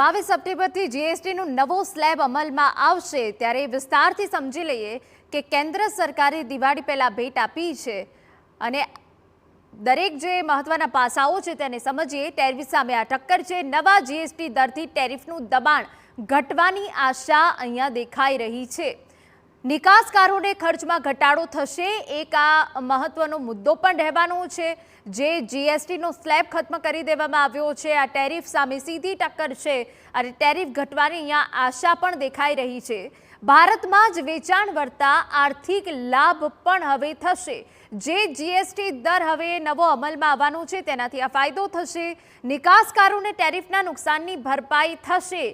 22 સપ્ટેમ્બરથી જીએસટીનો નવો સ્લેબ અમલમાં આવશે ત્યારે વિસ્તારથી સમજી લઈએ કે કેન્દ્ર સરકારે દિવાળી પહેલા ભેટ આપી છે અને દરેક જે મહત્વના પાસાઓ છે તેને સમજીએ। ટેરિફ સામે આ ટક્કર છે। નવા જીએસટી દરથી ટેરિફનું દબાણ ઘટવાની આશા અહીંયા દેખાઈ રહી છે। નિકાસકારોને ખર્ચમાં ઘટાડો થશે, એક આ મહત્વનો મુદ્દો પણ રહેવાનો છે। જે જીએસટીનો સ્લેબ ખત્મ કરી દેવામાં આવ્યો છે, આ ટેરિફ સામે સીધી ટક્કર છે અને ટેરિફ ઘટવાની અહીંયા આશા પણ દેખાઈ રહી છે। ભારતમાં જ વેચાણ વર્તા આર્થિક લાભ પણ હવે થશે। જે જીએસટી દર હવે નવો અમલમાં આવવાનો છે તેનાથી આ ફાયદો થશે। નિકાસકારોને ટેરિફના નુકસાનની ભરપાઈ થશે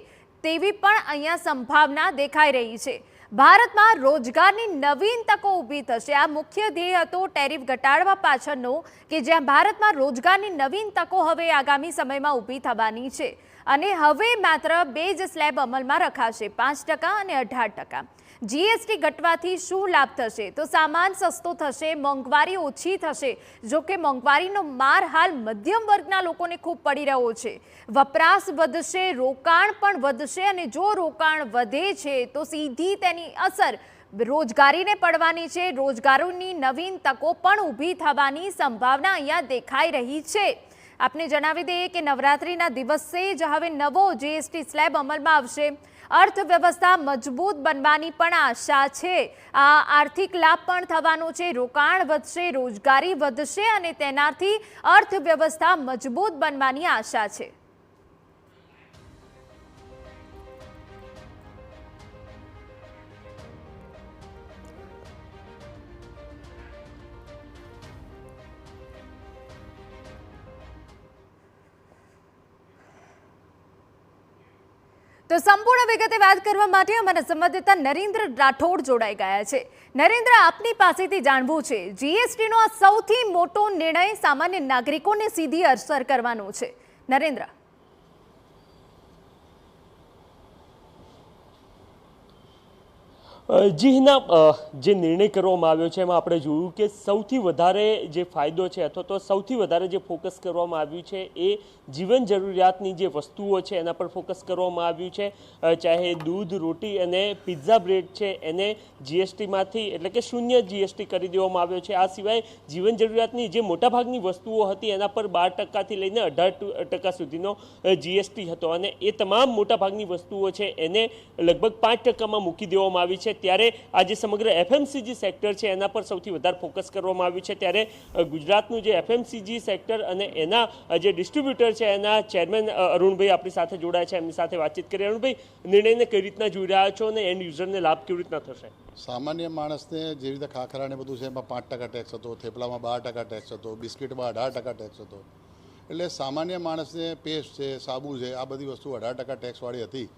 તેવી પણ અહીંયા સંભાવના દેખાઈ રહી છે। ભારતમાં રોજગારની નવીન તકો ઊભી થશે। આ મુખ્ય ધ્યેય હતો ટેરિફ ઘટાડવા પાછળનો કે જ્યાં ભારતમાં રોજગારની નવીન તકો હવે આગામી સમયમાં ઊભી થવાની છે અને હવે માત્ર બે જ સ્લેબ અમલમાં રખાશે, 5% અને 18%। જીએસટી ઘટવાથી શું લાભ થશે? તો સામાન સસ્તો થશે, મોંઘવારી ઓછી થશે। જો કે મોંઘવારીનો માર હાલ મધ્યમ વર્ગના લોકોને ખૂબ પડી રહ્યો છે। વપરાશ વધશે, રોકાણ પણ વધશે અને જો રોકાણ વધે છે તો સીધી તેની અસર રોજગારીને પડવાની છે। રોજગારોની નવીન તકો પણ ઊભી થવાની સંભાવના અહીંયા દેખાઈ રહી છે। આપને જણાવી દઈએ કે નવરાત્રિના દિવસે જ હવે નવો જીએસટી સ્લેબ અમલમાં આવશે। અર્થવ્યવસ્થા મજબૂત બનવાની પણ આશા છે। આ આર્થિક લાભ પણ થવાનો છે, રોકાણ વધશે, રોજગારી વધશે અને તેનાથી અર્થવ્યવસ્થા મજબૂત બનવાની આશા છે। તો સંપૂર્ણ વિગતે વાત કરવા માટે અમારા સંવાદદાતા નરેન્દ્ર રાઠોડ જોડાઈ ગયા છે। નરેન્દ્ર, આપની પાસેથી જાણવું છે, જીએસટીનો આ સૌથી મોટો નિર્ણય સામાન્ય નાગરિકોને સીધી અસર કરવાનો છે। નરેન્દ્ર, જી હિના, જે નિર્ણય કરવામાં આવ્યો છે એમાં આપણે જોયું કે સૌથી વધારે જે ફાયદો છે અથવા તો સૌથી વધારે જે ફોકસ કરવામાં આવ્યું છે એ જીવન જરૂરિયાતની જે વસ્તુઓ છે એના પર ફોકસ કરવામાં આવ્યું છે। ચાહે દૂધ, રોટી અને પિઝા બ્રેડ છે એને જીએસટીમાંથી એટલે કે શૂન્ય જીએસટી કરી દેવામાં આવ્યો છે। આ સિવાય જીવન જરૂરિયાતની જે મોટાભાગની વસ્તુઓ હતી એના પર 12%થી લઈને 18% સુધીનો જીએસટી હતો અને એ તમામ મોટાભાગની વસ્તુઓ છે એને લગભગ 5%માં મૂકી દેવામાં આવી છે। ત્યારે આજે સમગ્ર એફએમસીજી સેક્ટર છે એના પર સૌથી વધારે ફોકસ કરવામાં આવ્યું છે। ત્યારે ગુજરાતનું જે એફએમસીજી સેક્ટર અને એના જે ડિસ્ટ્રીબ્યુટર છે એના ચેરમેન અરુણભાઈ આપણી સાથે જોડાયા છે, એમની સાથે વાતચીત કરી। અરુણભાઈ, નિર્ણયને કઈ રીતના જોઈ રહ્યા છો અને એન્ડ યુઝરને લાભ કેવી રીતના થશે? સામાન્ય માણસને જે રીતે ખાખરા ને બધું છે એમાં 5% ટેક્સ હતો, થેપલામાં 12% ટેક્સ હતો, બિસ્કિટમાં 18% ટેક્સ હતો। એટલે સામાન્ય માણસને પેસ્ટ છે, સાબુ છે, આ બધી વસ્તુ 18% ટેક્સવાળી હતી,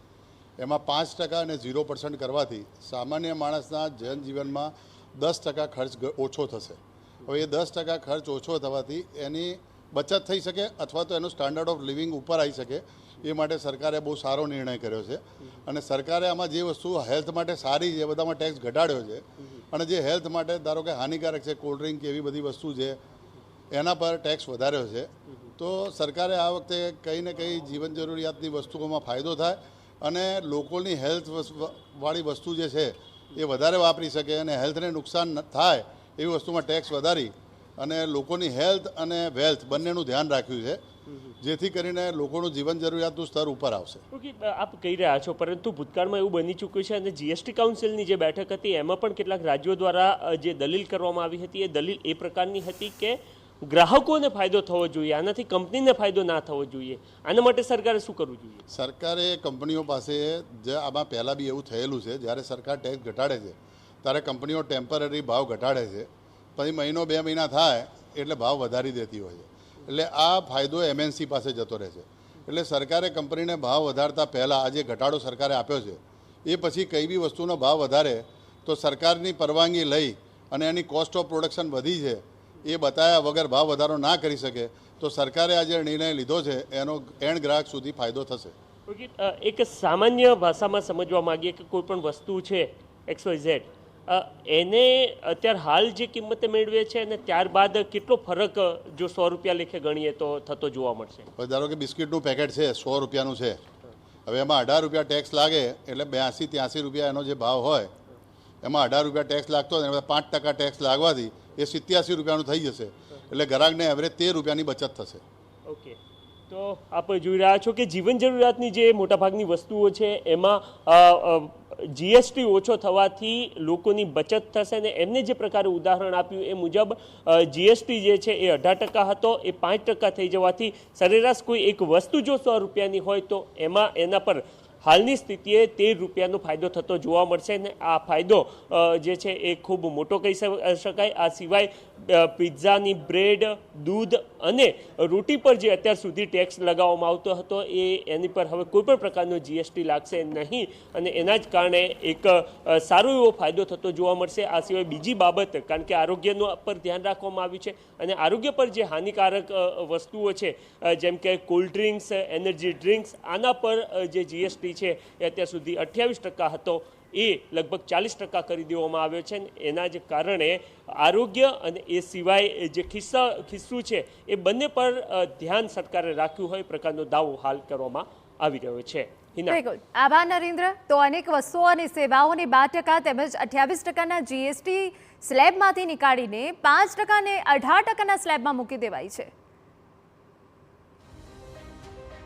એમાં 5% અને 0% કરવાથી સામાન્ય માણસના જનજીવનમાં 10% ખર્ચ ઓછો થશે। હવે એ 10% ખર્ચ ઓછો થવાથી એની બચત થઈ શકે અથવા તો એનું સ્ટાન્ડર્ડ ઓફ લિવિંગ ઉપર આવી શકે, એ માટે સરકારે બહુ સારો નિર્ણય કર્યો છે। અને સરકારે આમાં જે વસ્તુ હેલ્થ માટે સારી છે એ બધામાં ટેક્સ ઘટાડ્યો છે અને જે હેલ્થ માટે ધારો કે હાનિકારક છે, કોલ્ડ ડ્રિંક એવી બધી વસ્તુ છે એના પર ટેક્સ વધાર્યો છે। તો સરકારે આ વખતે કંઈ ને કંઈ જીવન જરૂરિયાતની વસ્તુઓમાં ફાયદો થાય અને લોકોની હેલ્થ વાળી વસ્તુ જે છે એ વધારે વાપરી શકે અને હેલ્થને નુકસાન થાય એવી વસ્તુમાં ટેક્સ વધારી અને લોકોની હેલ્થ અને વેલ્થ બંનેનું ધ્યાન રાખ્યું છે, જેથી કરીને લોકોનું જીવન જરૂરિયાતનું સ્તર ઉપર આવશે। ઓકે, આપ કહી રહ્યા છો, પરંતુ ભૂતકાળમાં એવું બની ચૂક્યું છે અને જીએસટી કાઉન્સિલની જે બેઠક હતી એમાં પણ કેટલાક રાજ્યો દ્વારા જે દલીલ કરવામાં આવી હતી એ દલીલ એ પ્રકારની હતી કે ગ્રાહકોને ફાયદો થવો જોઈએ, આનાથી કંપનીને ફાયદો ના થવો જોઈએ। આના માટે સરકારે શું કરવું જોઈએ? સરકારે કંપનીઓ પાસે જે આમાં પહેલાં બી એવું થયેલું છે, જ્યારે સરકાર ટેક્સ ઘટાડે છે ત્યારે કંપનીઓ ટેમ્પરરી ભાવ ઘટાડે છે, પછી મહિનો 2 મહિના થાય એટલે ભાવ વધારી દેતી હોય છે। એટલે આ ફાયદો એમએનસી પાસે જતો રહે છે। એટલે સરકારે કંપનીને ભાવ વધારતા પહેલાં આ જે ઘટાડો સરકારે આપ્યો છે એ પછી કઈ બી વસ્તુનો ભાવ વધારે તો સરકારની પરવાનગી લઈ અને એની કોસ્ટ ઓફ પ્રોડક્શન વધી છે એ બતાવ્યા વગર ભાવ વધારો ના કરી શકે તો સરકારે આ જે નિર્ણય લીધો છે એનો એન્ડ ગ્રાહક સુધી ફાયદો થશે। ઓકે, એક સામાન્ય ભાષામાં સમજવા માંગીએ કે કોઈ પણ વસ્તુ છે XYZ એને અત્યારે હાલ જે કિંમતે મેળવે છે અને ત્યારબાદ કેટલો ફરક જો 100 રૂપિયા લેખે ગણીએ તો થતો જોવા મળશે? ધારો કે બિસ્કિટનું પેકેટ છે 100 રૂપિયાનું છે, હવે એમાં 18 રૂપિયા ટેક્સ લાગે એટલે 82-83 રૂપિયા એનો જે ભાવ હોય એમાં 18 રૂપિયા ટેક્સ લાગતો હોય અને 5% ટેક્સ લાગવાથી એ 87 રૂપિયાનું થઈ જશે એટલે ગ્રાહકને એવરેજ 13 રૂપિયાની બચત થશે. ઓકે, તો આપ જોઈ રહ્યા છો કે જીવન જરૂરિયાતની જે મોટાભાગની વસ્તુઓ છે એમાં જીએસટી ઓછો થવાથી લોકોની બચત થશે અને એમને જે પ્રકારે ઉદાહરણ આપ્યું એ મુજબ જીએસટી જે છે એ 18% હતો, એ 5% થઈ જવાથી સરેરાશ કોઈ એક વસ્તુ જો 100 રૂપિયાની હોય તો એમાં એના પર હાલની સ્થિતિએ 13 રૂપિયાનો ફાયદો થતો જોવા મળશે અને આ ફાયદો જે છે એ ખૂબ મોટો કહી શકાય. આ સિવાય પિઝાની બ્રેડ, દૂધ અને રોટી પર જે અત્યાર સુધી ટેક્સ લગાવવામાં આવતો હતો એની પર હવે કોઈ પણ પ્રકારનો જીએસટી લાગશે નહીં અને એના જ કારણે એક સારો એવો ફાયદો થતો જોવા મળશે. આ સિવાય બીજી બાબત, કારણ કે આરોગ્યનો પર ધ્યાન રાખવામાં આવ્યું છે અને આરોગ્ય પર જે હાનિકારક વસ્તુઓ છે જેમ કે કોલ્ડ ડ્રિંક્સ, એનર્જી ડ્રિંક્સ, આના પર જે જીએસટી છે એ અત્યાર સુધી 28% હતો એ લગભગ 40% કરી દેવામાં આવ્યો છે. એના જ કારણે આરોગ્ય અને એ સિવાય જે ખિસ્સું છે એ બંને પર ધ્યાન સરકારે રાખ્યું હોય પ્રકારનો દાવો હાલ કરવામાં આવી રહ્યો છે. બિલકુલ, આભાર નરેન્દ્ર. તો અનેક વસ્તુઓ અને સેવાઓને 12% તેમજ 28%ના જીએસટી સ્લેબમાંથી નીકાળીને 5% અને 18%ના સ્લેબમાં મૂકી દેવાય છે.